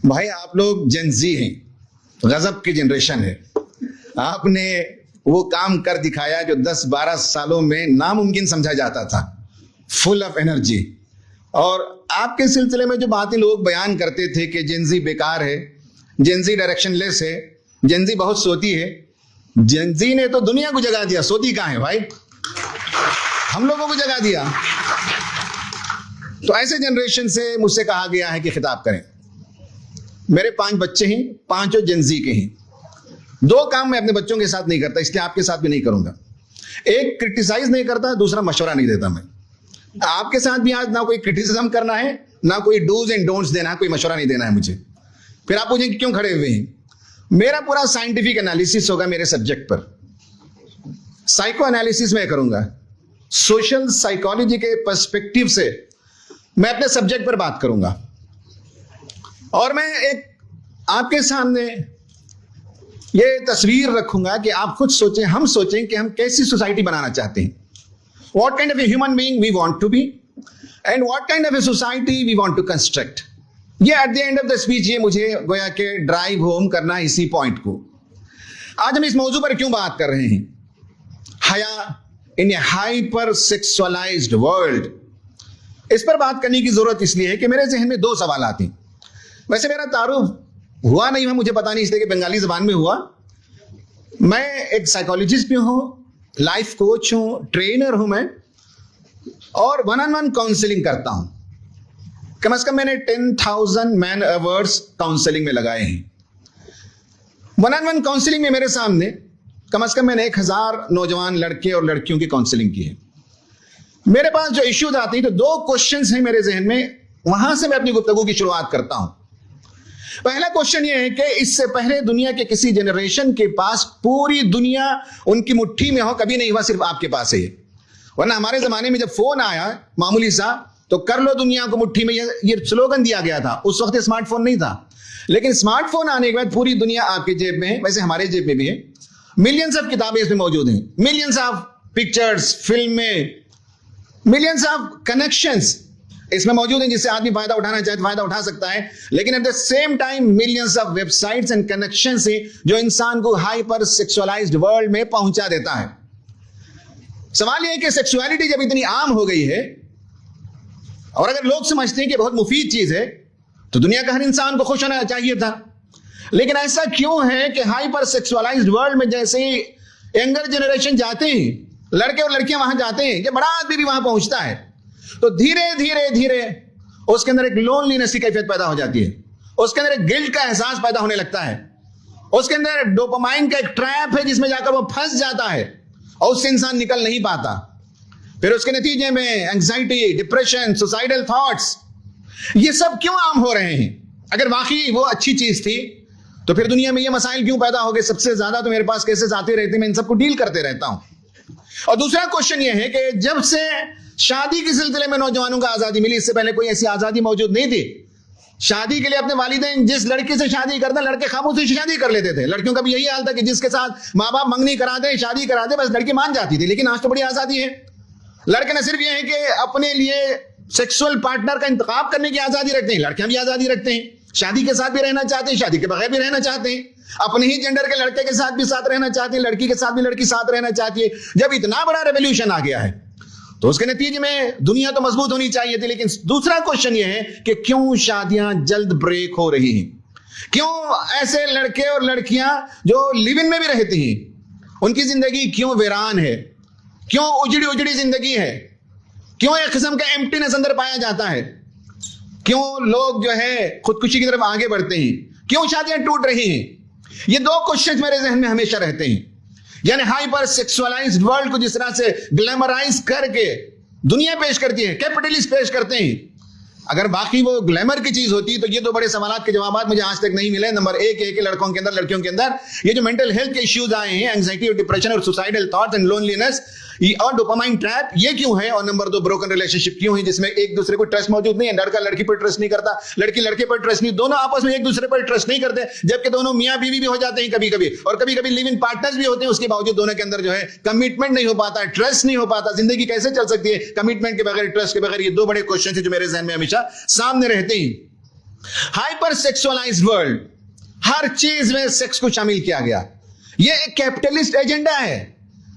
भाई आप लोग जेनजी हैं, गजब की जनरेशन है। आपने वो काम कर दिखाया जो 10-12 सालों में नामुमकिन समझा जाता था, फुल ऑफ एनर्जी। और आपके सिलसिले में जो बातें लोग बयान करते थे कि जेनजी बेकार है, जेनजी डायरेक्शनलेस है, जेनजी बहुत सोती है, जेनजी ने तो दुनिया को जगा दिया। सोती कहाँ है भाई? हम लोगों को जगा दिया। तो ऐसे जनरेशन से मुझसे कहा गया है कि खिताब करें। मेरे 5 बच्चे हैं, 5 जेनजी के हैं। 2 काम मैं अपने बच्चों के साथ नहीं करता, इसलिए आपके साथ भी नहीं करूंगा। एक, क्रिटिसाइज नहीं करता, दूसरा मशवरा नहीं देता। मैं आपके साथ भी आज ना कोई क्रिटिसिज्म करना है, ना कोई डूज एंड डोंट्स देना है, कोई मशवरा नहीं देना है मुझे। फिर आप पूछेंगे क्यों खड़े हुए हैं। मेरा पूरा साइंटिफिक एनालिसिस होगा मेरे सब्जेक्ट पर। साइको एनालिसिस मैं करूंगा, सोशल साइकोलॉजी के पर्सपेक्टिव से मैं अपने सब्जेक्ट पर बात करूंगा। और मैं एक आपके सामने ये तस्वीर रखूंगा कि आप खुद सोचें, हम सोचें कि हम कैसी सोसाइटी बनाना चाहते हैं। What kind of a human being we want to be and what kind of a society we want to construct. ये at the end of the speech ये मुझे गोया के ड्राइव होम करना है इसी पॉइंट को। आज हम इस मौजू पर क्यों बात कर रहे हैं? हया इन ए हाइपर सेक्सुअलाइज्ड वर्ल्ड। इस पर बात करने की जरूरत इसलिए है कि मेरे जहन में 2 सवाल आते हैं। वैसे मेरा तारुफ हुआ नहीं है, मुझे पता नहीं, इसलिए कि बंगाली जबान में हुआ। मैं एक साइकोलॉजिस्ट भी हूं, लाइफ कोच हूं, ट्रेनर हूं मैं, और 1-on-1 काउंसलिंग करता हूं। कम से कम मैंने 10,000 मैन आवर्स काउंसलिंग में लगाए हैं। 1-on-1 काउंसलिंग में मेरे सामने कम से कम मैंने 1000 नौजवान लड़के और लड़कियों की काउंसलिंग की है। मेरे पास जो इश्यूज आते हैं तो 2 क्वेश्चंस हैं मेरे जहन में, वहां से मैं अपनी गुफ्तगू की शुरुआत करता हूं। पहला क्वेश्चन यह है कि इससे पहले दुनिया के किसी जनरेशन के पास पूरी दुनिया उनकी मुट्ठी में हो, कभी नहीं हुआ, सिर्फ आपके पास है। वरना हमारे जमाने में जब फोन आया मामूली सा, तो कर लो दुनिया को मुट्ठी में, ये स्लोगन दिया गया था। उस वक्त स्मार्टफोन नहीं था, लेकिन स्मार्टफोन आने के बाद पूरी दुनिया आपके जेब में है। वैसे हमारे जेब में भी है। मिलियंस ऑफ किताबें इसमें मौजूद हैं, मिलियंस ऑफ पिक्चर्स, फिल्में, मिलियंस ऑफ कनेक्शंस इसमें मौजूद हैं, जिससे आदमी फायदा उठाना चाहे तो फायदा उठा सकता है। लेकिन at the same time millions of websites and connections हैं जो इंसान को हाइपर सेक्सुअलाइज्ड वर्ल्ड में पहुंचा देता है। सवाल यह है कि सेक्सुअलिटी जब इतनी आम हो गई है और अगर लोग समझते हैं कि बहुत मुफीद चीज है, तो दुनिया का हर इंसान को खुश होना चाहिए था। लेकिन ऐसा क्यों है कि हाइपर सेक्सुअलाइज्ड वर्ल्ड में जैसे ही यंगर जनरेशन जाते हैं, लड़के और लड़कियां वहां जाते हैं, कि बड़ा आदमी भी वहां पहुंचता है, तो धीरे धीरे धीरे उसके अंदर एक लोनलीनेस की कैफियत पैदा हो जाती है, उसके अंदर एक गिल्ट का एहसास पैदा होने लगता है, उसके अंदर डोपामाइन का एक ट्रैप है जिसमें जाकर वो फंस जाता है और उससे इंसान निकल नहीं पाता। फिर उसके नतीजे में एंजाइटी, डिप्रेशन, सुसाइडल थॉट्स, ये सब क्यों आम हो रहे हैं? अगर वाकई वो अच्छी चीज थी तो फिर दुनिया में ये मसाइल क्यों पैदा हो गए? सबसे ज्यादा तो मेरे पास केसेस आते रहते, मैं इन सबको डील करते रहता हूं। और दूसरा क्वेश्चन ये है कि जब से शादी के सिलसिले में नौजवानों को आजादी मिली, इससे पहले कोई ऐसी आजादी मौजूद नहीं थी। शादी के लिए अपने वालिदैन जिस लड़के से शादी करते, लड़के खामोशी से शादी कर लेते थे। लड़कियों का भी यही हाल था कि जिसके साथ माँ बाप मंगनी करा दे, शादी करा दे, बस लड़की मान जाती थी। लेकिन आज तो बड़ी आजादी है। लड़के न सिर्फ ये है कि अपने लिए सेक्सुअल पार्टनर का इंतखाब करने की आजादी रखते हैं, लड़कियां भी आजादी रखते हैं। शादी के साथ भी रहना चाहते हैं, शादी के बगैर भी रहना चाहते हैं, अपने ही जेंडर के लड़के के साथ भी साथ रहना चाहते हैं, लड़की के साथ भी लड़की साथ रहना चाहती है। जब इतना बड़ा रेवोल्यूशन आ गया है तो उसके नतीजे में दुनिया तो मजबूत होनी चाहिए थी। लेकिन दूसरा क्वेश्चन यह है कि क्यों शादियां जल्द ब्रेक हो रही हैं? क्यों ऐसे लड़के और लड़कियां जो लिव इन में भी रहते हैं, उनकी जिंदगी क्यों वीरान है? क्यों उजड़ी उजड़ी जिंदगी है? क्यों एक किस्म का एम्प्टीनेस अंदर पाया जाता है? क्यों लोग जो है खुदकुशी की तरफ आगे बढ़ते हैं? क्यों शादियां टूट रही हैं? ये 2 क्वेश्चन मेरे जहन में हमेशा रहते हैं। यानी हाइपर सेक्सुअलाइज्ड वर्ल्ड को जिस तरह से ग्लैमराइज करके दुनिया पेश करती है, कैपिटलिस्ट पेश करते हैं, अगर बाकी वो ग्लैमर की चीज होती तो ये 2 बड़े सवालों के जवाब मुझे आज तक नहीं मिले। नंबर 1 है कि लड़कों के अंदर, लड़कियों के अंदर ये जो मेंटल हेल्थ के इश्यूज आए हैं, एंजाइटी और डिप्रेशन और सुसाइडल थॉट्स एंड लोनलीनेस और डोपामाइन ट्रैप, ये क्यों है? और नंबर 2, ब्रोकन रिलेशनशिप क्यों है जिसमें एक दूसरे को ट्रस्ट मौजूद नहीं है। लड़का लड़की पर ट्रस्ट नहीं करता, लड़की लड़के पर ट्रस्ट नहीं, दोनों आपस में एक दूसरे पर ट्रस्ट नहीं करते, जबकि दोनों मियां बीवी भी हो जाते हैं कभी कभी, और कभी कभी लिव इन पार्टनर्स भी होते हैं। उसके बावजूद दोनों के अंदर जो है कमिटमेंट नहीं हो पाता, ट्रस्ट नहीं हो पाता। जिंदगी कैसे चल सकती है कमिटमेंट के बगैर, ट्रस्ट के बगैर? ये 2 बड़े क्वेश्चन है जो मेरे जहन में हमेशा सामने रहते हैं। हाइपर सेक्सुअलाइज्ड वर्ल्ड, हर चीज में सेक्स को शामिल किया गया। यह एक कैपिटलिस्ट एजेंडा है।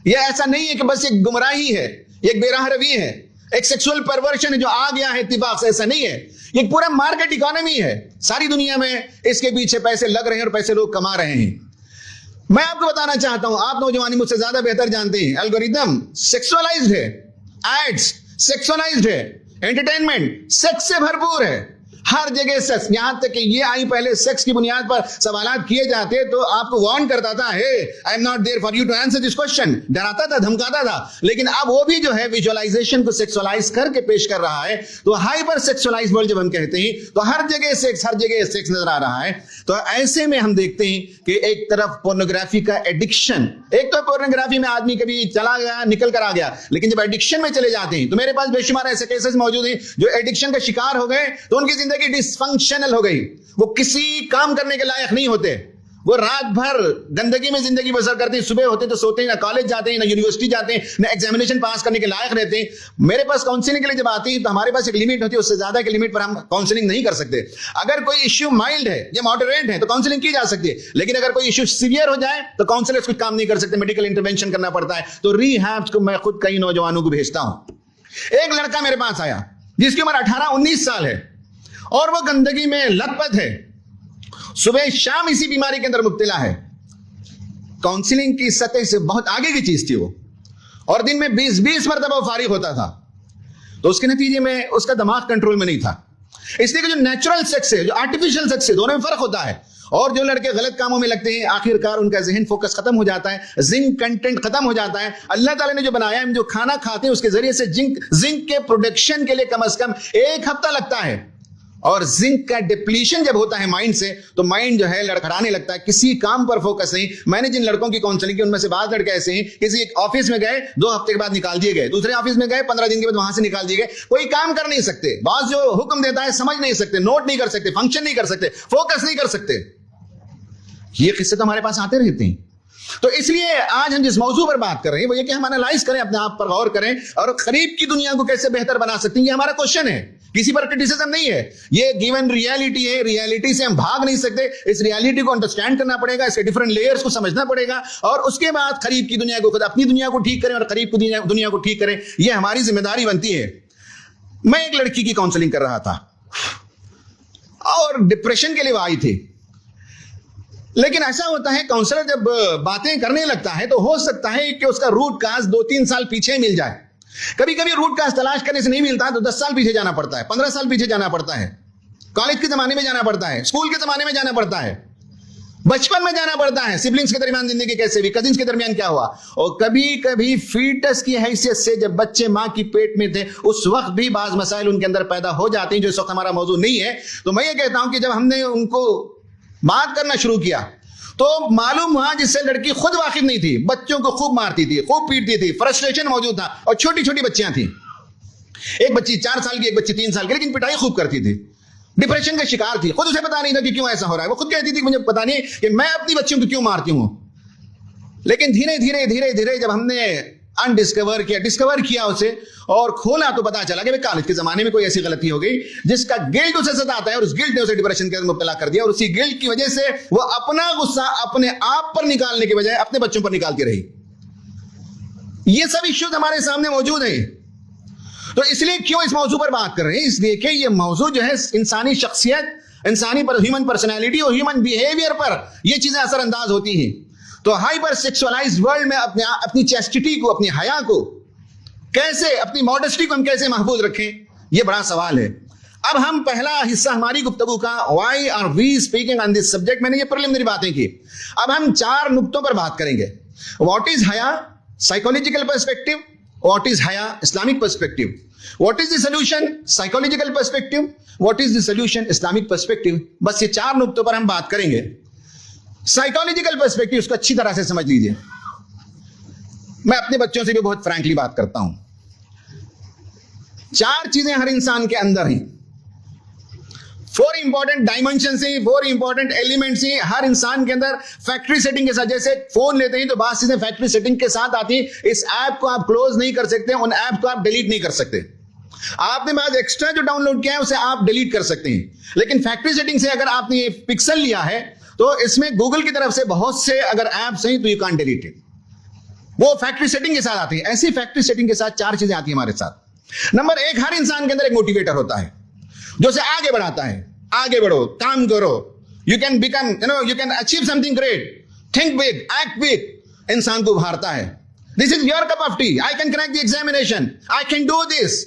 यह ऐसा नहीं है कि बस एक गुमराही है, एक बेराह रवी है, एक सेक्सुअल परवर्शन है जो आ गया है इत्तिफाक से, ऐसा नहीं है। ये पूरा मार्केट इकोनॉमी है। सारी दुनिया में इसके पीछे पैसे लग रहे हैं और पैसे लोग कमा रहे हैं। मैं आपको बताना चाहता हूं, आप नौजवानी मुझसे ज्यादा बेहतर जानते हैं, एल्गोरिदम सेक्सुअलाइज्ड है, एड्स सेक्सुअलाइज्ड है, एंटरटेनमेंट सेक्स से भरपूर है, हर जगह सेक्स। यहां तक कि ये आई पहले सेक्स की बुनियाद पर सवालात किए जाते तो आपको वार्न करता था, hey I am not there for you to answer this question, डराता था, धमकाता था। लेकिन अब वो भी जो है विजुअलाइजेशन को सेक्सुअलाइज करके पेश कर रहा है। तो हाइपर सेक्सुअलाइज वर्ल्ड जब हम कहते हैं तो हर जगह सेक्स, हर जगह सेक्स नजर आ रहा है। तो ऐसे में हम देखते हैं कि एक तरफ पोर्नोग्राफी का एडिक्शन, एक तो पोर्नोग्राफी में आदमी कभी चला गया निकल कर आ गया, लेकिन जब एडिक्शन में चले जाते हैं तो मेरे पास बेशुमार ऐसे केसेस मौजूद हैं जो एडिक्शन का शिकार हो गए तो उनकी जिंदगी डिसफंक्शनल हो गई। वो किसी काम करने के लायक नहीं होते, वो रात भर गंदगी में जिंदगी बसर करते हैं, सुबह होते तो सोते हैं, ना कॉलेज जाते हैं, ना यूनिवर्सिटी जाते हैं, ना एग्जामिनेशन पास करने के लायक रहते हैं। मेरे पास काउंसलिंग के लिए जब आती है तो हमारे पास एक लिमिट होती है, उससे ज्यादा के लिमिट पर हम काउंसलिंग नहीं कर सकते। अगर कोई इश्यू माइल्ड है या मॉडरेट है तो काउंसलिंग की जा सकती है, लेकिन अगर कोई इश्यू सीवियर हो जाए तो काउंसलर्स कुछ काम नहीं कर सकते, मेडिकल इंटरवेंशन करना पड़ता है। तो रिहैब को मैं खुद कई नौजवानों को भेजता हूं। एक लड़का मेरे पास आया जिसकी उम्र 18-19 साल है और वो गंदगी में लथपथ है, सुबह शाम इसी बीमारी के अंदर मुब्तला है। काउंसलिंग की सतह से बहुत आगे की चीज थी वो, और दिन में 20-20 मरतबा वो फारिग होता था। तो उसके नतीजे में उसका दिमाग कंट्रोल में नहीं था। इसलिए जो नेचुरल सेक्स है, जो आर्टिफिशियल सेक्स है, दोनों में फर्क होता है। और जो लड़के गलत कामों में लगते हैं आखिरकार उनका जहन फोकस खत्म हो जाता है, जिंक कंटेंट खत्म हो जाता है। अल्लाह ताला ने जो बनाया, हम जो खाना खाते हैं उसके जरिए से जिंक के प्रोडक्शन के लिए कम से कम 1 हफ्ता लगता है, और जिंक का डिप्लीशन जब होता है माइंड से तो माइंड जो है लड़खड़ाने लगता है, किसी काम पर फोकस नहीं। मैंने जिन लड़कों की काउंसलिंग की उनमें से बाद लड़के ऐसे हैं, किसी एक ऑफिस में गए 2 हफ्ते के बाद निकाल दिए गए, दूसरे ऑफिस में गए 15 दिन के बाद वहां से निकाल दिए गए। कोई काम कर नहीं सकते, बॉस जो हुक्म देता है समझ नहीं सकते, नोट नहीं कर सकते, फंक्शन नहीं कर सकते, फोकस नहीं कर सकते। ये किस्से तो हमारे पास आते रहते हैं। तो इसलिए आज हम जिस मौजू पर बात कर रहे हैं वो ये कि हम एनालाइज करें, अपने आप पर गौर करें और करीब की दुनिया को कैसे बेहतर बना सकते हैं। ये हमारा क्वेश्चन है, किसी पर क्रिटिसिज्म नहीं है। ये गिवन रियलिटी है, रियलिटी से हम भाग नहीं सकते। इस रियलिटी को अंडरस्टैंड करना पड़ेगा, इसके डिफरेंट लेयर्स को समझना पड़ेगा, और उसके बाद करीब की दुनिया को, खुद अपनी दुनिया को ठीक करें और करीब की दुनिया को ठीक करें। यह हमारी जिम्मेदारी बनती है। मैं एक लड़की की काउंसलिंग कर रहा था और डिप्रेशन के लिए वो आई थी। लेकिन ऐसा होता है काउंसलर जब बातें करने लगता है तो हो सकता है कि उसका रूट काज 2-3 साल पीछे मिल जाए। कभी कभी रूट काज तलाश करने से नहीं मिलता तो 10 साल पीछे जाना पड़ता है, 15 साल पीछे जाना पड़ता है, कॉलेज के जमाने में जाना पड़ता है, स्कूल के जमाने में जाना पड़ता है, बचपन में जाना पड़ता है, सिबलिंग्स के दरमियान जिंदगी कैसे भी, कजिन्स के दरमियान क्या हुआ। और कभी कभी फीटस की हैसियत से जब बच्चे मां की पेट में थे उस वक्त भी बाज मसाइल उनके अंदर पैदा हो जाते हैं, जो इस वक्त हमारा मौजू नहीं है। तो मैं ये कहता हूं कि जब हमने उनको बात करना शुरू किया तो मालूम हुआ जिससे लड़की खुद वाकिफ नहीं थी, बच्चों को खूब मारती थी, खूब पीटती थी, फ्रस्ट्रेशन मौजूद था, और छोटी छोटी बच्चियां थी, एक बच्ची 4 साल की, एक बच्ची 3 साल की, लेकिन पिटाई खूब करती थी, डिप्रेशन का शिकार थी। खुद उसे पता नहीं था कि क्यों ऐसा हो रहा है। वो खुद कहती थी मुझे पता नहीं कि मैं अपनी बच्चियों को क्यों मारती हूं। लेकिन धीरे धीरे धीरे धीरे जब हमने डिस्कवर किया उसे और खोला तो पता चला कि कॉलेज के जमाने में कोई ऐसी गलती हो गई जिसका गिल्ट उसे सताता है, और उस गिल्ट ने उसे डिप्रेशन के अंदर मुब्तला कर दिया, और उसी गिल्ट की वजह से वो अपना गुस्सा अपने आप पर निकालने के बजाय अपने बच्चों पर निकालती रही। ये सब इश्यूज हमारे सामने मौजूद हैं। तो इसलिए क्यों इस मौजू पर बात कर रहे हैं, इसलिए कि ये मौजू जो है इंसानी शख्सियत, इंसानी पर, ह्यूमन पर्सनैलिटी और ह्यूमन बिहेवियर पर ये चीजें असरअंदाज होती हैं। तो हाइपर सेक्सुअलाइज्ड वर्ल्ड में अपनी चेस्टिटी को, अपनी हया को कैसे, अपनी मॉडेस्टी को हम कैसे महफूज रखें, यह बड़ा सवाल है। अब हम पहला हिस्सा हमारी गुफ्तगू का why are we speaking on this subject, मैंने ये प्रिलिमिनरी बातें की। अब हम 4 नुक्तों पर बात करेंगे। व्हाट इज हया साइकोलॉजिकल पर्सपेक्टिव, व्हाट इज हया Islamic perspective, what is the solution psychological perspective, what is the solution Islamic perspective. बस ये 4 नुक्तों पर हम बात करेंगे। साइकोलॉजिकल पर्सपेक्टिव उसको अच्छी तरह से समझ लीजिए। मैं अपने बच्चों से भी बहुत फ्रैंकली बात करता हूं। 4 चीजें हर इंसान के अंदर हैं, 4 इंपॉर्टेंट डायमेंशन से, 4 इंपॉर्टेंट एलिमेंट्स हैं हर इंसान के अंदर। फैक्ट्री सेटिंग के साथ, जैसे फोन लेते हैं तो बात चीजें फैक्ट्री सेटिंग के साथ आती हैं। इस ऐप को आप क्लोज नहीं कर सकते, उन ऐप को आप डिलीट नहीं कर सकते। आपने बाद एक्स्ट्रा जो डाउनलोड किया है उसे आप डिलीट कर सकते हैं, लेकिन फैक्ट्री सेटिंग से अगर आपने ये पिक्सल लिया है तो इसमें गूगल की तरफ से बहुत से अगर ऐप्स हैं तो यू कांट डिलीट इट। वो फैक्ट्री सेटिंग के साथ आती है। ऐसी फैक्ट्री सेटिंग के साथ 4 चीजें आती है हमारे साथ। नंबर 1, हर इंसान के अंदर एक मोटिवेटर होता है जो उसे आगे बढ़ाता है, आगे बढ़ो, काम करो, you can become, you can achieve something great, think big, act big, इंसान को उभारता है। This is your cup of tea, I can crack the examination, I can do this.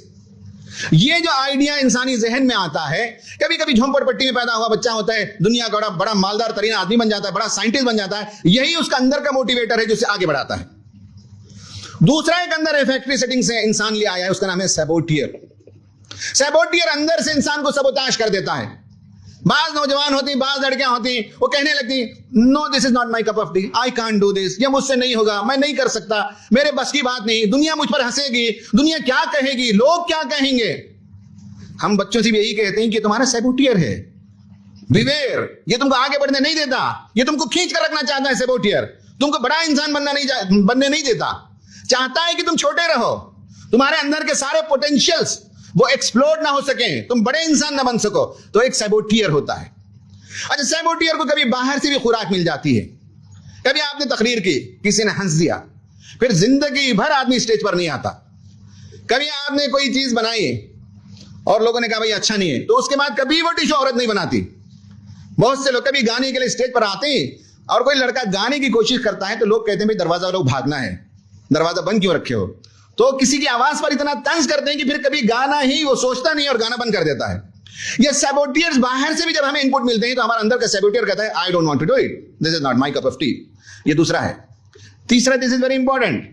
ये जो आइडिया इंसानी जहन में आता है, कभी कभी झोंपड़पट्टी में पैदा हुआ बच्चा होता है, दुनिया का बड़ा मालदार तरीन आदमी बन जाता है, बड़ा साइंटिस्ट बन जाता है, यही उसका अंदर का मोटिवेटर है जो उसे आगे बढ़ाता है। दूसरा एक अंदर है, फैक्ट्री सेटिंग से इंसान ले आया है, उसका नाम है सैबोटियर। सैबोटियर अंदर से इंसान को सबोताश कर देता है। बाज नौजवान होती, बाज लड़कियां होती, वो कहने लगती, no this is not my cup of tea, I can't do this, ये मुझसे नहीं होगा, मैं नहीं कर सकता, मेरे बस की बात नहीं, दुनिया मुझ पर हंसेगी, दुनिया क्या कहेगी, लोग क्या कहेंगे। हम बच्चों से भी यही कहते हैं कि तुम्हारा सैबोटियर है, बिवेयर, ये तुमको आगे बढ़ने नहीं देता, ये तुमको खींच कर रखना चाहता है सैबोटियर, तुमको बड़ा इंसान बनने नहीं देता, चाहता है कि तुम छोटे रहो, तुम्हारे अंदर के सारे पोटेंशियल्स वो एक्सप्लोर ना हो सके, तुम बड़े इंसान ना बन सको, तो एक सैबोटियर होता है। अच्छा, सैबोटियर को कभी बाहर से भी खुराक मिल जाती है। कभी आपने तकरीर की, किसी ने हंस दिया, फिर जिंदगी भर आदमी स्टेज पर नहीं आता। कभी आपने कोई चीज बनाई और लोगों ने कहा भाई अच्छा नहीं है, तो उसके बाद कभी वो शोहरत नहीं बनाती। बहुत से लोग कभी गाने के लिए स्टेज पर आते हैं और कोई लड़का गाने की कोशिश करता है तो लोग कहते हैं भाई दरवाजा लोग भागना है, दरवाजा बंद क्यों रखे हो। तो किसी की आवाज पर इतना तंज करते हैं कि फिर कभी गाना ही वो सोचता नहीं और गाना बंद कर देता है। ये सैबोटियर्स बाहर से भी जब हमें इनपुट मिलते हैं तो हमारा अंदर का सैबोटियर कहता है I don't want to do it, this is not my cup of tea. ये दूसरा है। तीसरा, दिस इज वेरी इंपॉर्टेंट,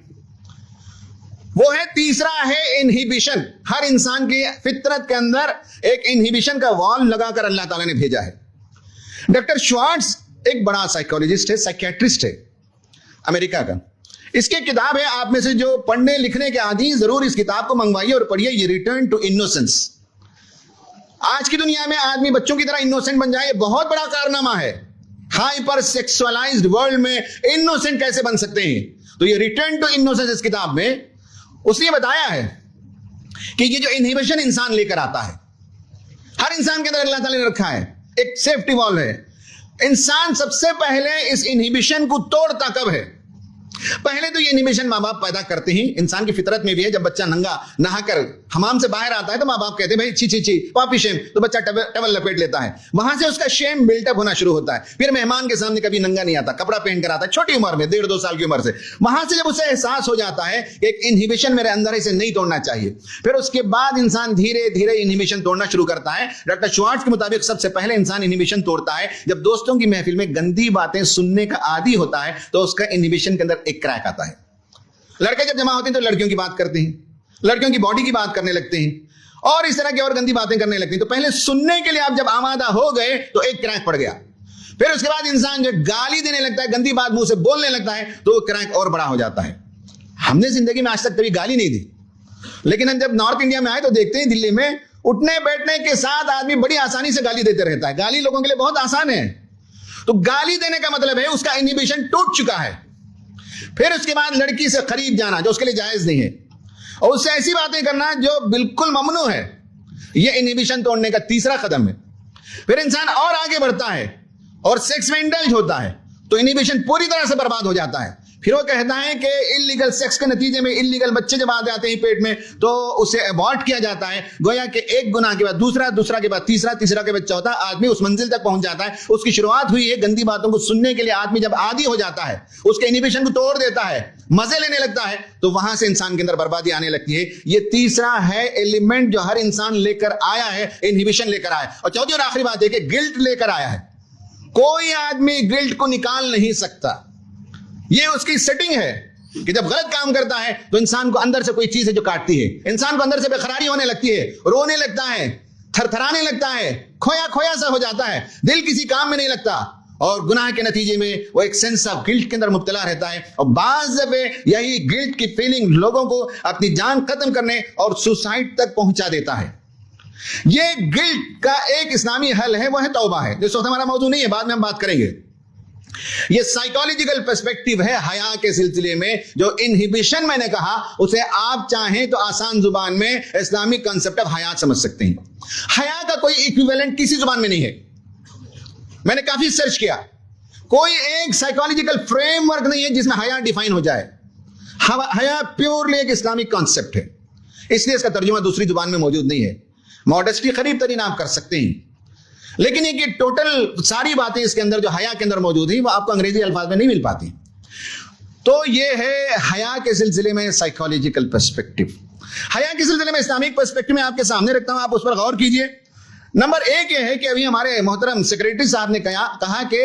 वो है तीसरा है इनहिबिशन। हर इंसान की फितरत के अंदर एक इनहिबिशन का वॉल लगाकर अल्लाह ताला ने भेजा है। डॉक्टर श्वार्ट्ज एक बड़ा साइकोलॉजिस्ट है, साइकियाट्रिस्ट है अमेरिका का। इसकी किताब है, आप में से जो पढ़ने लिखने के आदि जरूर इस किताब को मंगवाइए और पढ़िए, ये रिटर्न टू इनोसेंस। आज की दुनिया में आदमी बच्चों की तरह इनोसेंट बन जाए, बहुत बड़ा कारनामा है। हाइपर सेक्सुअलाइज्ड वर्ल्ड में इनोसेंट कैसे बन सकते हैं? तो ये रिटर्न टू इनोसेंस इस किताब में उसने बताया है कि ये जो इनहिबिशन इंसान लेकर आता है, हर इंसान के अंदर अल्लाह ताला ने रखा है, एक सेफ्टी वॉल है। इंसान सबसे पहले इस इनहिबिशन को तोड़ता कब है? पहले तो ये इनहिबिशन माँ बाप पैदा करते ही, इंसान की फितरत में भी है। जब बच्चा नंगा नहाकर हमाम से बाहर आता है तो माँ बाप कहते हैं भाई ची ची ची पापी शेम, तो बच्चा टवल लपेट लेता है। वहां से उसका शेम बिल्टअप होना शुरू होता है। फिर मेहमान के सामने कभी नंगा नहीं आता, कपड़ा पहन कर आता है, छोटी उम्र में 1.5-2 साल की उम्र से। वहां से जब उसे एहसास हो जाता है कि एक इनहिबिशन मेरे अंदर है, इसे नहीं तोड़ना चाहिए, फिर उसके बाद इंसान धीरे धीरे इनहिबिशन तोड़ना शुरू करता है। डॉक्टर श्वार्ट्ज के मुताबिक सबसे पहले इंसान इनहिबिशन तोड़ता है जब दोस्तों की महफिल में गंदी बातें सुनने का आदी होता है, तो उसका इनहिबिशन के अंदर एक क्रैक आता है। लड़के जब जमा होते हैं तो लड़कियों की बात करते हैं, लड़कियों की बॉडी की बात करने लगते हैं और इस तरह की और गंदी बातें करने लगते हैं। तो पहले सुनने के लिए आप जब आमादा हो गए तो एक क्रैक पड़ गया। फिर उसके बाद इंसान जो गाली देने लगता है, गंदी बात मुंह से बोलने लगता है, तो वो क्रैक और बड़ा हो जाता है। हमने जिंदगी में आज तक कभी गाली नहीं दी, लेकिन हम जब नॉर्थ इंडिया में आए तो देखते हैं दिल्ली में उठने बैठने के साथ आदमी बड़ी आसानी से गाली देते रहता है। गाली लोगों के लिए बहुत आसान है। तो गाली देने का मतलब है उसका इनहिबिशन टूट चुका है। फिर उसके बाद लड़की से करीब जाना जो उसके लिए जायज नहीं है, और उससे ऐसी बातें करना जो बिल्कुल ममनू है, यह इनहिबिशन तोड़ने का तीसरा कदम है। फिर इंसान और आगे बढ़ता है और सेक्स में इंडल्ज होता है, तो इनहिबिशन पूरी तरह से बर्बाद हो जाता है। फिर वो कहता है कि इल्लीगल सेक्स के नतीजे में इल्लीगल बच्चे जब आ जाते हैं पेट में तो उसे अबॉर्ट किया जाता है। गोया कि एक गुनाह के बाद दूसरा, दूसरा के बाद तीसरा, तीसरा के बाद चौथा, आदमी उस मंजिल तक पहुंच जाता है। उसकी शुरुआत हुई है गंदी बातों को सुनने के लिए। आदमी जब आदी हो जाता है, उसके इनहिबिशन को तोड़ देता है, मजे लेने लगता है, तो वहां से इंसान के अंदर बर्बादी आने लगती है। ये तीसरा है एलिमेंट जो हर इंसान लेकर आया है, इनहिबिशन लेकर आया। और चौथी और आखिरी बात है कि गिल्ट लेकर आया है। कोई आदमी गिल्ट को निकाल नहीं सकता। ये उसकी सेटिंग है कि जब गलत काम करता है तो इंसान को अंदर से कोई चीज है जो काटती है, इंसान को अंदर से बेकरारी होने लगती है, रोने लगता है, थरथराने लगता है, खोया खोया सा हो जाता है, दिल किसी काम में नहीं लगता, और गुनाह के नतीजे में वो एक सेंस ऑफ गिल्ट के अंदर मुब्तला रहता है। और बाज़ दफे यही गिल्ट की फीलिंग लोगों को अपनी जान खत्म करने और सुसाइड तक पहुंचा देता है। ये गिल्ट का एक इस्लामी हल है, वो है तौबा है। जिस वक्त हमारा मौजूद नहीं है, बाद में हम बात करेंगे। ये साइकोलॉजिकल पर्सपेक्टिव है हया के सिलसिले में। जो इनहिबिशन मैंने कहा उसे आप चाहें तो आसान जुबान में इस्लामिक कॉन्सेप्ट ऑफ हया समझ सकते हैं। हया का कोई इक्विवेलेंट किसी जुबान में नहीं है। मैंने काफी सर्च किया, कोई एक साइकोलॉजिकल फ्रेमवर्क नहीं है जिसमें हया डिफाइन हो जाए। हया प्योरली एक इस्लामिक कॉन्सेप्ट है, इसलिए इसका तर्जुमा दूसरी जुबान में मौजूद नहीं है। मॉडेस्टी करीब तरीन आप कर सकते हैं, लेकिन ये टोटल सारी बातें इसके अंदर जो हया के अंदर मौजूद है वो आपको अंग्रेजी अल्फाज में नहीं मिल पाती। तो ये है हया के सिलसिले में साइकोलॉजिकल पर्सपेक्टिव। हया के सिलसिले में इस्लामिक पर्सपेक्टिव में आपके सामने रखता हूं, आप उस पर गौर कीजिए। नंबर एक ये है कि अभी हमारे मोहतरम सेक्रेटरी साहब ने कहा कि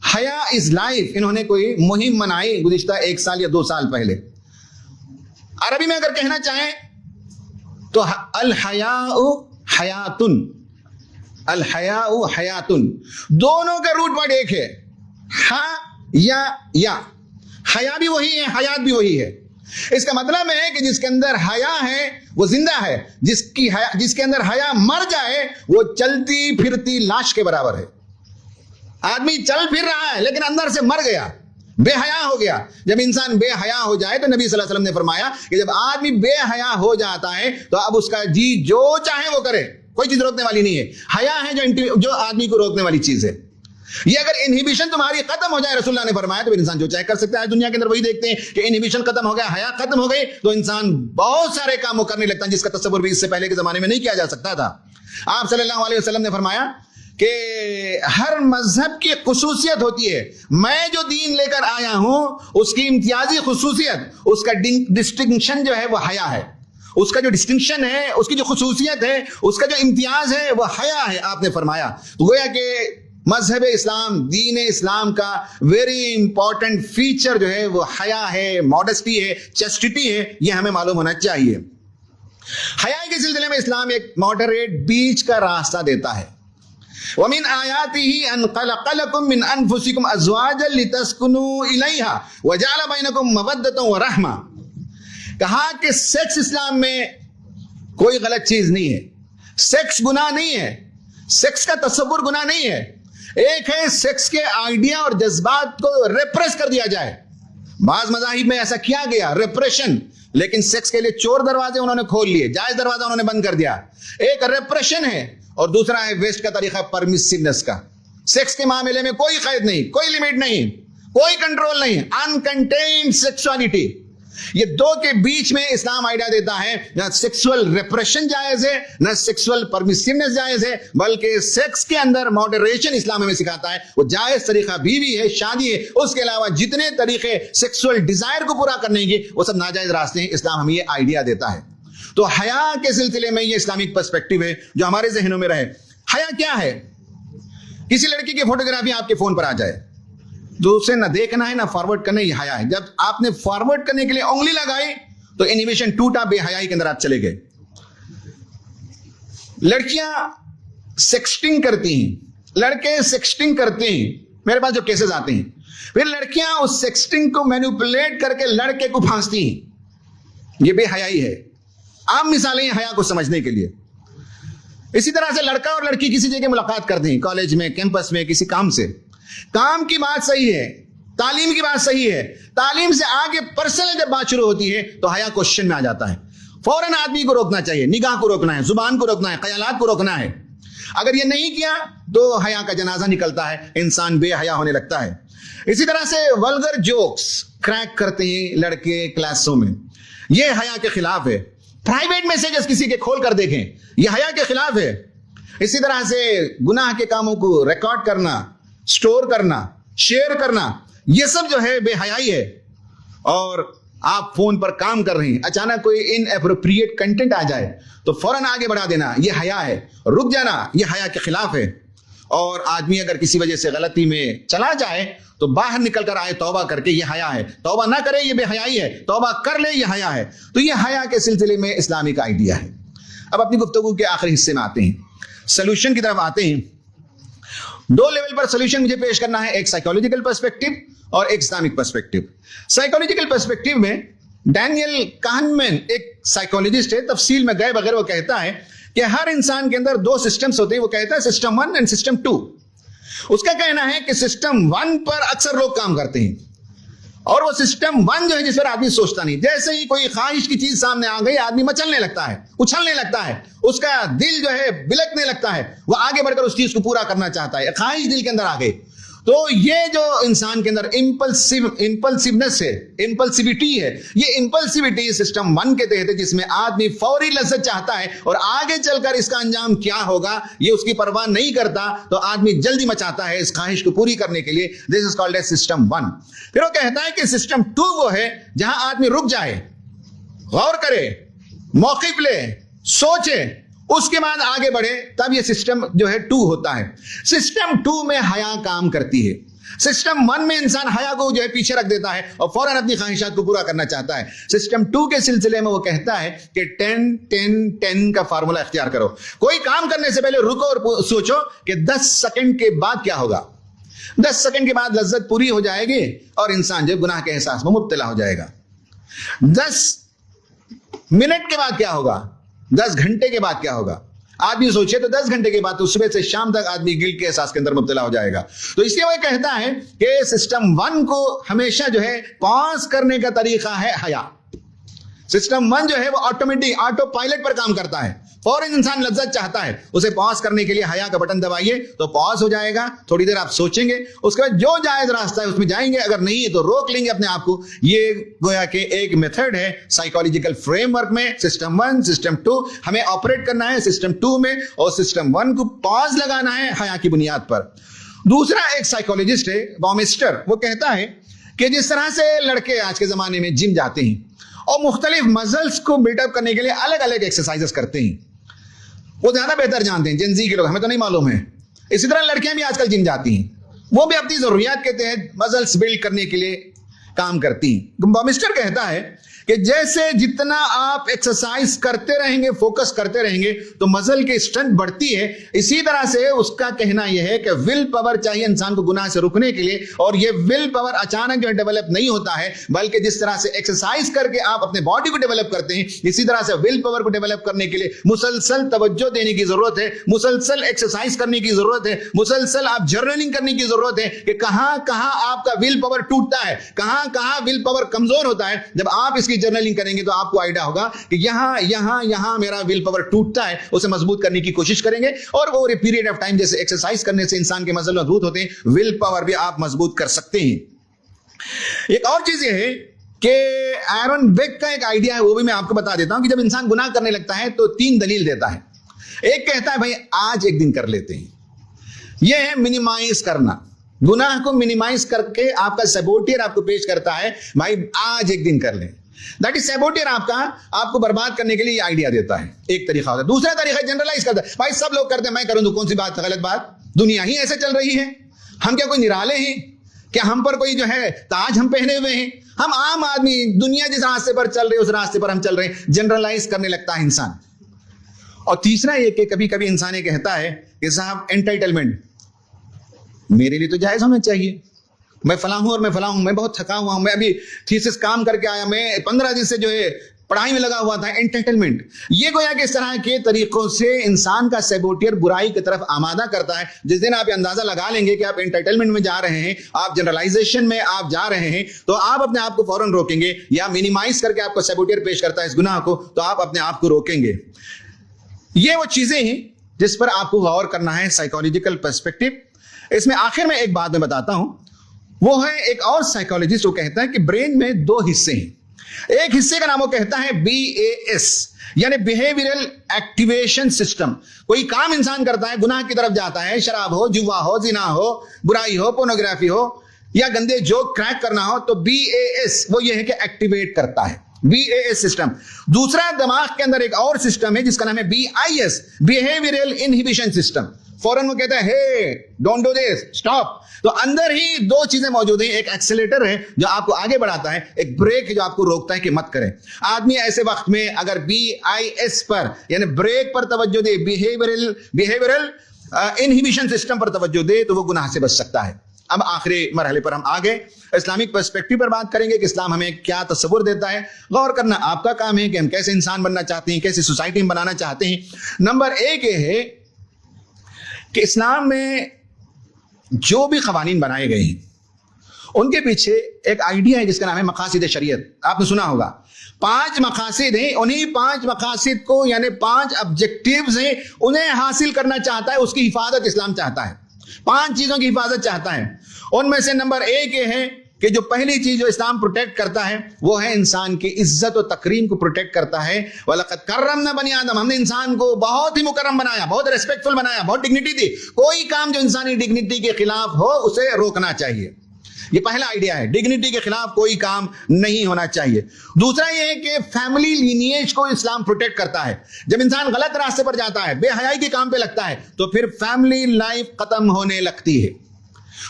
हया इज लाइफ। इन्होंने कोई मुहिम मनाई गुज़िश्ता 1 साल या 2 साल पहले। अरबी में अगर कहना चाहें तो अल हयाउ हयातुन, अल हयाउ हयातुन, दोनों का रूट वर्ड एक है, या। हया भी वही है, हयात भी वही है। इसका मतलब है कि जिसके अंदर हया है वो जिंदा है, जिसके अंदर हया मर जाए वो चलती फिरती लाश के बराबर है। आदमी चल फिर रहा है लेकिन अंदर से मर गया, बेहया हो गया। जब इंसान बेहया हो जाए तो नबी सल्लल्लाहु अलैहि वसल्लम ने फरमाया कि जब आदमी बेहया हो जाता है तो अब उसका जी जो चाहे वो करे, कोई चीज रोकने वाली नहीं है। हया है जो आदमी को रोकने वाली चीज है। ये अगर इनहिबिशन तुम्हारी खत्म हो जाए, रसूलुल्लाह ने फरमाया, तो इंसान जो चाहे कर सकता है। दुनिया के अंदर वही देखते हैं कि इनहिबिशन खत्म हो गया, हया खत्म हो गई तो इंसान बहुत सारे काम करने लगता है जिसका तसव्वुर भी इससे पहले के जमाने में नहीं किया जा सकता था। आप सल्लल्लाहु अलैहि वसल्लम ने फरमाया कि हर मजहब की खुसूसियत होती है, मैं जो दीन लेकर आया हूं उसकी इम्तियाजी खुसूसियत, उसका डिस्टिंक्शन जो है वो हया है। उसका जो डिस्टिंक्शन है, उसकी जो खुसूसियत है, उसका जो इम्तियाज है वो हया है। आपने फरमाया तो गोया कि मजहब इस्लाम, दीन इस्लाम का वेरी इंपॉर्टेंट फीचर जो है वो हया है, मॉडेस्टी है, चेस्टिटी है। यह हमें मालूम होना चाहिए। हया के सिलसिले में इस्लाम एक मॉडरेट बीच का रास्ता देता है। वमिन आयातिही अन खलक़लकुम मिन अनफुसिकुम अज़वाजन लितस्कुनू इलैहा व जअल बैनकुम मवद्दतन व रहमा। कहा कि सेक्स इस्लाम में कोई गलत चीज नहीं है, सेक्स गुनाह नहीं है, सेक्स का तसव्वुर गुनाह नहीं है। एक है सेक्स के आइडिया और जज्बात को रेप्रेस कर दिया जाए। बाज मज़ाहिब में ऐसा किया गया, रेप्रेशन। लेकिन सेक्स के लिए चोर दरवाजे उन्होंने खोल लिए, जायज दरवाजा उन्होंने बंद कर दिया। एक रेप्रेशन है और दूसरा है वेस्ट का तरीका, परमिसिवनेस का। सेक्स के मामले में कोई कैद नहीं, कोई लिमिट नहीं, कोई कंट्रोल नहीं, अनकंटेन्ड सेक्सुअलिटी। ये दो के बीच में इस्लाम आइडिया देता है, ना सेक्सुअल रेप्रेशन जायज है, ना सेक्सुअल परमिसिवनेस जायज है, बल्कि सेक्स के अंदर मॉडरेशन इस्लाम हमें सिखाता है। वो जायज तरीका बीवी है, शादी है, उसके अलावा जितने तरीके सेक्सुअल डिजायर को पूरा करने के वो सब नाजायज रास्ते हैं। इस्लाम हमें ये आइडिया देता है। तो हया के सिलसिले में ये इस्लामिक पर्सपेक्टिव है जो हमारे जहनों में रहे। हया क्या है? किसी लड़की की फोटोग्राफी आपके फोन पर आ जाए तो उसे ना देखना है ना फॉरवर्ड करना, ये हया है। जब आपने फॉरवर्ड करने के लिए उंगली लगाई तो इनहिबिशन टूटा, बेहयाई के अंदर आप चले गए। लड़कियां सेक्सटिंग करती हैं, लड़के सेक्सटिंग करते हैं, मेरे पास जो केसेस आते हैं। फिर लड़कियां उस सेक्सटिंग को मैनिपुलेट करके लड़के को फांसती हैं। ये बेहयाई है। आम मिसालें हैं हया को समझने के लिए। इसी तरह से लड़का और लड़की किसी जगह मुलाकात करते हैं, कॉलेज में, कैंपस में, किसी काम से। काम की बात सही है, तालीम की बात सही है, तालीम से आगे पर्सनल जब बात शुरू होती है तो हया क्वेश्चन में आ जाता है। फौरन आदमी को रोकना चाहिए, निगाह को रोकना है, जुबान को रोकना है, ख्यालात को रोकना है। अगर ये नहीं किया तो हया का जनाजा निकलता है, इंसान बेहया होने लगता है। इसी तरह से वल्गर जोक्स क्रैक करते हैं लड़के क्लासों में, यह हया के खिलाफ है। प्राइवेट मैसेजेस किसी के खोल कर देखें, यह हया के खिलाफ है। इसी तरह से गुनाह के कामों को रिकॉर्ड करना, स्टोर करना, शेयर करना, यह सब जो है बेहयाई है। और आप फोन पर काम कर रहे हैं, अचानक कोई इनएप्रोप्रिएट कंटेंट आ जाए तो फौरन आगे बढ़ा देना, यह हया है। रुक जाना, यह हया के खिलाफ है। और आदमी अगर किसी वजह से गलती में चला जाए तो बाहर निकल कर आए तौबा करके, यह हया है। तौबा ना करे ये बेहयाई है, तौबा कर ले यह हया है। तो यह हया के सिलसिले में इस्लामिक आइडिया है। अब अपनी गुफ्तगू के आखिरी हिस्से में आते हैं, सोल्यूशन की तरफ आते हैं। 2 लेवल पर सोल्यूशन मुझे पेश करना है, एक साइकोलॉजिकल पर्सपेक्टिव और एक इस्लामिक पर्सपेक्टिव। साइकोलॉजिकल पर्सपेक्टिव में डैनियल काहनमैन एक साइकोलॉजिस्ट है, तफसील में गए बगैर वो कहता है कि हर इंसान के अंदर 2 सिस्टम्स होते हैं। वो कहता है सिस्टम 1 एंड सिस्टम 2। उसका कहना है कि सिस्टम 1 पर अक्सर लोग काम करते हैं, और वो सिस्टम 1 जो है जिस पर आदमी सोचता नहीं। जैसे ही कोई ख्वाहिश की चीज सामने आ गई, आदमी मचलने लगता है, उछलने लगता है, उसका दिल जो है बिलकने लगता है, वो आगे बढ़कर उस चीज को पूरा करना चाहता है, ख्वाहिश दिल के अंदर आ गई। तो ये जो इंसान के अंदर इंपल्सिवनेस है, इंपल्सिविटी है, ये इंपल्सिविटी सिस्टम 1 के तहत है, जिसमें आदमी फौरी लज्जत चाहता है और आगे चलकर इसका अंजाम क्या होगा ये उसकी परवाह नहीं करता, तो आदमी जल्दी मचाता है इस ख्वाहिश को पूरी करने के लिए। This is called as system 1। फिर वो कहता है कि सिस्टम 2 वो है जहां आदमी रुक जाए, गौर करे, मौक़िफ़ ले, सोचे, उसके बाद आगे बढ़े, तब ये सिस्टम जो है 2 होता है। सिस्टम 2 में हया काम करती है। सिस्टम 1 में इंसान हया को जो है पीछे रख देता है और फौरन अपनी ख्वाहिशात को पूरा करना चाहता है। सिस्टम 2 के सिलसिले में वो कहता है कि 10-10-10 का फार्मूला इख्तियार करो। कोई काम करने से पहले रुको और सोचो कि 10 सेकंड के बाद क्या होगा। 10 सेकंड के बाद लज्जत पूरी हो जाएगी और इंसान जो गुनाह के एहसास में मुब्तला हो जाएगा। 10 मिनट के बाद क्या होगा, 10 घंटे के बाद क्या होगा। आदमी सोचे तो 10 घंटे के बाद, तो सुबह से शाम तक आदमी गिल्ट के एहसास के अंदर मुब्तला हो जाएगा। तो इसलिए वो कहता है कि सिस्टम 1 को हमेशा जो है पॉज करने का तरीका है हया। सिस्टम 1 जो है वो ऑटोमेटिक, ऑटो पायलट पर काम करता है। फौरन इंसान लज्जत चाहता है, उसे पॉज करने के लिए हया का बटन दबाइए तो पॉज हो जाएगा। थोड़ी देर आप सोचेंगे, उसके बाद जो जायज रास्ता है उसमें जाएंगे, अगर नहीं है तो रोक लेंगे अपने आप को। ये गोया कि एक मेथड है साइकोलॉजिकल फ्रेमवर्क में। सिस्टम 1, सिस्टम 2 हमें ऑपरेट करना है सिस्टम 2 में, और सिस्टम 1 को पॉज लगाना है हया की बुनियाद पर। दूसरा एक साइकोलॉजिस्ट है बॉमिस्टर, वो कहता है कि जिस तरह से लड़के आज के जमाने में जिम जाते हैं और मुख्तलिफ मसल्स को बिल्डअप करने के लिए अलग अलग एक्सरसाइजेस करते हैं, वो ज्यादा बेहतर जानते हैं जेनजी के लोग, हमें तो नहीं मालूम है। इसी तरह लड़कियां भी आजकल जिम जाती हैं, वो भी अपनी जरूरियात के तहत मसल्स बिल्ड करने के लिए काम करती हैं। बॉमिस्टर कहता है कि जैसे जितना आप एक्सरसाइज करते रहेंगे, फोकस करते रहेंगे, तो मसल की स्ट्रेंथ बढ़ती है। इसी तरह से उसका कहना यह है कि विल पावर चाहिए इंसान को गुनाह से रुकने के लिए, और ये विल पावर अचानक जो डेवलप नहीं होता है, बल्कि जिस तरह से एक्सरसाइज करके आप अपने बॉडी को डेवलप करते हैं, इसी तरह से विल पावर को डेवलप करने के लिए मुसलसल तवज्जो देने की जरूरत है, मुसलसल एक्सरसाइज करने की जरूरत है, मुसलसल आप जर्नलिंग करने की जरूरत है कि कहां कहां आपका विल पावर टूटता है, कहां कहां विल पावर कमजोर होता है। जब आप इसकी जर्नलिंग करेंगे तो आपको आइडिया होगा कि यहां मेरा विल पावर टूटता है, उसे मजबूत करने की कोशिश करेंगे, और वो पीरियड ऑफ टाइम जैसे एक्सरसाइज करने से इंसान के मसल मजबूत होते हैं, विल पावर भी आप मजबूत कर सकते हैं। एक और चीज ये है कि एरन बेक का एक आइडिया है, वो भी मैं आपको बता देता हूं कि जब इंसान गुनाह करने लगता है तो 3 दलील देता है। एक कहता है भाई आज एक दिन कर लेते हैं, यह है मिनिमाइज करना। गुनाह को मिनिमाइज करके आपका सबोटियर आपको पेश करता है, भाई आज एक दिन कर लें। दैट इज सबोटियर आपको बर्बाद करने के लिए आइडिया देता है, एक तरीका होता है। दूसरा तरीका जनरलाइज करता है, भाई सब लोग करते हैं, मैं करूं तो कौन सी बात गलत बात, दुनिया ही ऐसे चल रही है, हम क्या कोई निराले हैं, क्या हम पर कोई जो है ताज हम पहने हुए हैं, हम आम आदमी, दुनिया जिस रास्ते पर चल रही है उस रास्ते पर हम चल रहे हैं। जनरलाइज करने लगता है इंसान। और तीसरा ये कि कभी कभी इंसान ये कहता है कि साहब एंटाइटलमेंट, मेरे लिए तो जायज होना चाहिए, मैं फला हूं और मैं फला हूं, मैं बहुत थका हुआ हूं, मैं अभी थीसिस काम करके आया, मैं 15 दिन से जो है पढ़ाई में लगा हुआ था। एंटरटेनमेंट, ये गोया कि इस तरह के तरीकों से इंसान का सबोटियर बुराई की तरफ आमादा करता है। जिस दिन आप अंदाजा लगा लेंगे कि आप एंटरटेनमेंट में जा रहे हैं, आप जनरलाइजेशन में आप जा रहे हैं, तो आप अपने आप को फौरन रोकेंगे, या मिनिमाइज करके आपको सबोटियर पेश करता है इस गुनाह को, तो आप अपने आप को रोकेंगे। ये वो चीजें हैं जिस पर आपको गौर करना है, साइकोलॉजिकल पर्सपेक्टिव। इसमें आखिर में एक बात मैं बताता हूं, वो है एक और साइकोलॉजिस्ट वो कहता है कि ब्रेन में 2 हिस्से हैं। एक हिस्से का नाम वो कहता है BAS, यानी बिहेवियरल एक्टिवेशन सिस्टम। कोई काम इंसान करता है, गुनाह की तरफ जाता है, शराब हो, जुआ हो, जिना हो, बुराई हो, पोर्नोग्राफी हो, या गंदे जोक क्रैक करना हो, तो BAS वो ये है कि एक्टिवेट करता है, BAS सिस्टम। दूसरा दिमाग के अंदर एक और सिस्टम है जिसका नाम है BIS, बिहेवियरल इनहिबिशन सिस्टम। फौरन वो कहता है हे डोंट डू दिस, स्टॉप। तो अंदर ही 2 चीजें मौजूद हैं, एक एक्सेलेरेटर है जो आपको आगे बढ़ाता है, एक ब्रेक है जो आपको रोकता है कि मत करें। आदमी ऐसे वक्त में अगर BIS पर यानी ब्रेक पर तवज्जो दे, बिहेवियरल इनहिबिशन सिस्टम पर तवज्जो दे, तो वो गुनाह से बच सकता है। अब आखिरी मरहले पर हम आगे इस्लामिक पर्सपेक्टिव पर बात करेंगे कि इस्लाम हमें क्या तस्वुर देता है। गौर करना आपका काम है कि हम कैसे इंसान बनना चाहते हैं, कैसी सोसाइटी में बनाना चाहते हैं। नंबर 1 ये है कि इस्लाम में जो भी कवानीन बनाए गए हैं उनके पीछे एक आइडिया है जिसका नाम है मकासिद शरीयत। आपने सुना होगा 5 मकासिद हैं, उन्हीं 5 मकासिद को यानी 5 ऑब्जेक्टिव्स हैं, उन्हें हासिल करना चाहता है, उसकी हिफाजत इस्लाम चाहता है। 5 चीजों की हिफाजत चाहता है। उनमें से नंबर 1 ये है कि जो पहली चीज जो इस्लाम प्रोटेक्ट करता है वो है इंसान की इज्जत और तकरीम को प्रोटेक्ट करता है। वलक़द कर्रमना बनी आदम, हमने इंसान को बहुत ही मुकर्रम बनाया, बहुत रेस्पेक्टफुल बनाया, बहुत डिग्निटी दी। कोई काम जो इंसानी डिग्निटी के खिलाफ हो उसे रोकना चाहिए। ये पहला आइडिया है, डिग्निटी के खिलाफ कोई काम नहीं होना चाहिए। दूसरा ये है कि फैमिली लीनिएज को इस्लाम प्रोटेक्ट करता है। जब इंसान गलत रास्ते पर जाता है, बेहयाई के काम पे लगता है, तो फिर फैमिली लाइफ खत्म होने लगती है।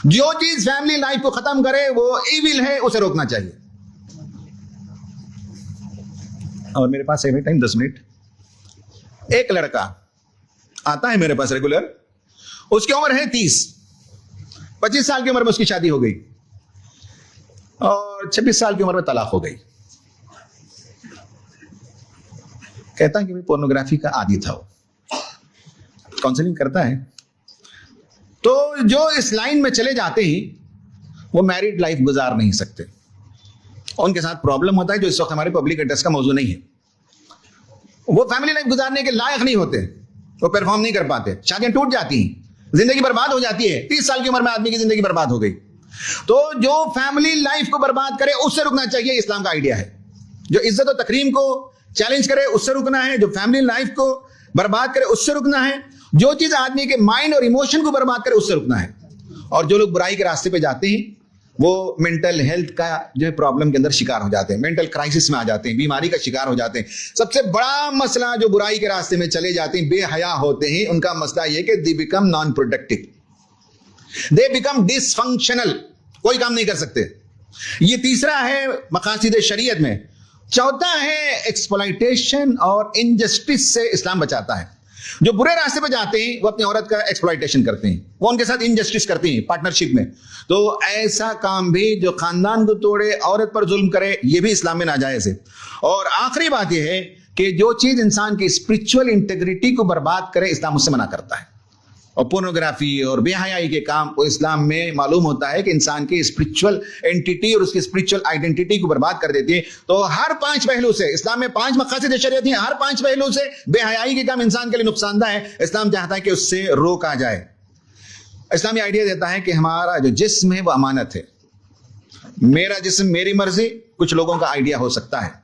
जो चीज फैमिली लाइफ को खत्म करे वो इविल है, उसे रोकना चाहिए। और मेरे पास है टाइम 10 मिनट। एक लड़का आता है मेरे पास रेगुलर, उसकी उम्र है 30, 25 साल की उम्र में उसकी शादी हो गई और 26 साल की उम्र में तलाक हो गई। कहता है कि पोर्नोग्राफी का आदी था वो। काउंसलिंग करता है तो जो इस लाइन में चले जाते हैं वो मैरिड लाइफ गुजार नहीं सकते। उनके साथ प्रॉब्लम होता है जो इस वक्त हमारे पब्लिक एड्रेस का मौजू नहीं है। वो फैमिली लाइफ गुजारने के लायक नहीं होते, वो परफॉर्म नहीं कर पाते, शादियां टूट जाती हैं, जिंदगी बर्बाद हो जाती है। 30 साल की उम्र में आदमी की जिंदगी बर्बाद हो गई। तो जो फैमिली लाइफ को बर्बाद करे उससे रुकना चाहिए, इस्लाम का आइडिया है। जो इज्जत और तकरीम को चैलेंज करे उससे रुकना है, जो फैमिली लाइफ को बर्बाद करे उससे रुकना है, जो चीज आदमी के माइंड और इमोशन को बर्बाद करे उससे रुकना है। और जो लोग बुराई के रास्ते पे जाते हैं वो मेंटल हेल्थ का जो है प्रॉब्लम के अंदर शिकार हो जाते हैं, मेंटल क्राइसिस में आ जाते हैं, बीमारी का शिकार हो जाते हैं। सबसे बड़ा मसला जो बुराई के रास्ते में चले जाते हैं, बेहया होते हैं, उनका मसला यह कि they become non productive, they become dysfunctional, कोई काम नहीं कर सकते। ये तीसरा है मकासिद शरीयत में। चौथा है एक्सप्लॉइटेशन और इनजस्टिस से इस्लाम बचाता है। जो बुरे रास्ते पे जाते हैं वो अपनी औरत का एक्सप्लॉइटेशन करते हैं, वो उनके साथ इनजस्टिस करते हैं पार्टनरशिप में। तो ऐसा काम भी जो खानदान को तोड़े, औरत पर जुल्म करे, ये भी इस्लाम में नाजायज है। और आखिरी बात यह है कि जो चीज इंसान की स्पिरिचुअल इंटेग्रिटी को बर्बाद करे इस्लाम उससे मना करता है। और पोर्नोग्राफी और बेहयाई के काम को इस्लाम में मालूम होता है कि इंसान की स्पिरिचुअल एंटिटी और उसकी स्पिरिचुअल आइडेंटिटी को बर्बाद कर देती है। तो हर 5 पहलू से इस्लाम में 5 मकासिद शरीयत हैं, हर 5 पहलू से बेहयाई के काम इंसान के लिए नुकसानदायक है। इस्लाम चाहता है कि उससे रोका जाए। इस्लाम ये आइडिया देता है कि हमारा जो जिस्म है वो अमानत है। मेरा जिस्म मेरी मर्जी, कुछ लोगों का आइडिया हो सकता है,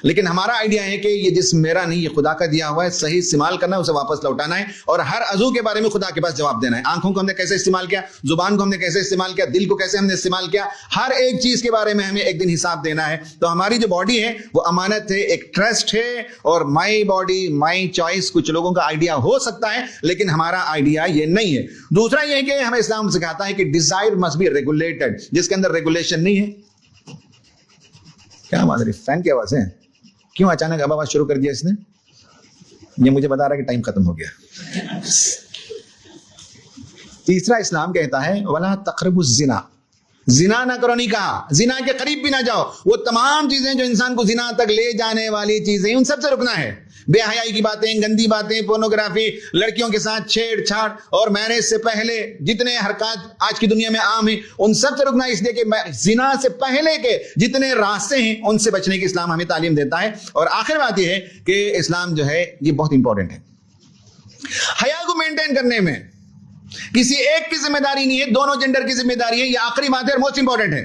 लेकिन हमारा आइडिया है कि ये जिस्म मेरा नहीं, ये खुदा का दिया हुआ है, सही इस्तेमाल करना है, उसे वापस लौटाना है। और हर अज़ू के बारे में खुदा के पास जवाब देना है। आंखों को हमने कैसे इस्तेमाल किया, जुबान को हमने कैसे इस्तेमाल किया, दिल को कैसे हमने इस्तेमाल किया, हर एक चीज के बारे में हमें एक दिन हिसाब देना है। तो हमारी जो बॉडी है वो अमानत है, एक ट्रस्ट है। और माई बॉडी माई चॉइस कुछ लोगों का आइडिया हो सकता है, लेकिन हमारा आइडिया ये नहीं है। दूसरा ये है कि हमें इस्लाम सिखाता है कि डिजायर मस्ट बी रेगुलेटेड, जिसके अंदर रेगुलेशन नहीं है। क्या आवाज रही, फैन की आवाज है? क्यों अचानक अब आवाज शुरू कर दिया इसने? ये मुझे बता रहा है कि टाइम खत्म हो गया। तीसरा इस्लाम कहता है वला तक़रबुज़ ज़िना, जिना ना करो, नहीं कहा, जिना के करीब भी ना जाओ। वो तमाम चीजें जो इंसान को जिना तक ले जाने वाली चीजें, उन सबसे रुकना है। बेहयाई की बातें, गंदी बातें, पोर्नोग्राफी, लड़कियों के साथ छेड़छाड़ और मैरिज से पहले जितने हरकत आज की दुनिया में आम है, उन सब से रुकना। इसलिए कि जिना से पहले के जितने रास्ते हैं उनसे बचने की इस्लाम हमें तालीम देता है। और आखिर बात यह है कि इस्लाम जो है ये बहुत इंपॉर्टेंट है। हया को मेंटेन करने में किसी एक की जिम्मेदारी नहीं है, दोनों जेंडर की जिम्मेदारी है। ये आखिरी बात है और मोस्ट इंपॉर्टेंट है।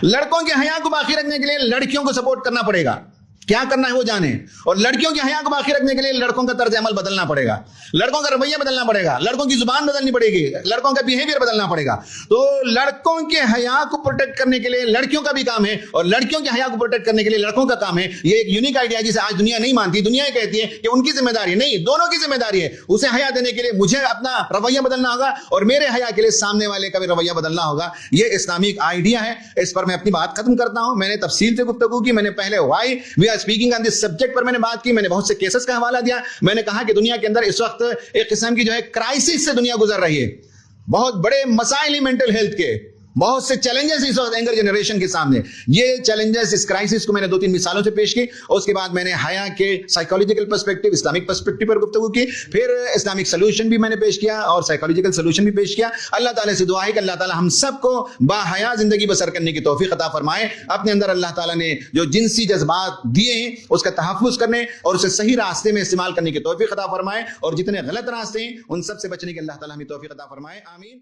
लड़कों के हया को बाकी रखने के लिए लड़कियों को सपोर्ट करना पड़ेगा, क्या करना है वो जाने। और लड़कियों के हया को बाकी रखने के लिए लड़कों का तर्ज अमल बदलना पड़ेगा, लड़कों का रवैया बदलना पड़ेगा, लड़कों की जुबान बदलनी पड़ेगी, लड़कों का बिहेवियर बदलना पड़ेगा। तो लड़कों के हया को प्रोटेक्ट करने के लिए लड़कियों का भी काम है और लड़कियों के हया को प्रोटेक्ट करने के लिए लड़कों का काम है। ये एक यूनिक आइडिया है जिसे आज दुनिया नहीं मानती। दुनिया ये कहती है कि उनकी जिम्मेदारी नहीं, दोनों की जिम्मेदारी है। उसे हया देने के लिए मुझे अपना रवैया बदलना होगा और मेरे हया के लिए सामने वाले का भी रवैया बदलना होगा। ये इस्लामिक आइडिया है। इस पर मैं अपनी बात खत्म करता हूं। मैंने तफसील से गुफ्तगू की। मैंने पहले why we are speaking on this subject पर मैंने बात की। मैंने बहुत से केसेस का हवाला दिया। मैंने कहा कि दुनिया के अंदर इस वक्त एक किस्म की जो है क्राइसिस से दुनिया गुजर रही है। बहुत बड़े मसाइल मेंटल हेल्थ के, बहुत से चैलेंजेस इस वक्त यंगर जनरेशन के सामने। ये चैलेंजेस, इस क्राइसिस को मैंने 2-3 मिसालों से पेश की, और उसके बाद मैंने हया के साइकोलॉजिकल पर्सपेक्टिव, इस्लामिक पर्सपेक्टिव पर गुफ्तगू की, फिर इस्लामिक सोल्यूशन भी मैंने पेश किया और साइकोलॉजिकल सोल्यूशन भी पेश किया। अल्लाह ताला से दुआ है कि अल्लाह ताला हम सबको बाहया जिंदगी बसर करने की तौफीक अता फरमाए। अपने अंदर अल्लाह ताला ने जो जिनसी जज्बात दिए हैं उसका तहफ़्फ़ुज़ करने और उसे सही रास्ते में इस्तेमाल करने की तौफीक अता फरमाए, और जितने गलत रास्ते हैं उन सब से बचने की अल्लाह ताला हमें तौफीक अता फरमाए। आमीन।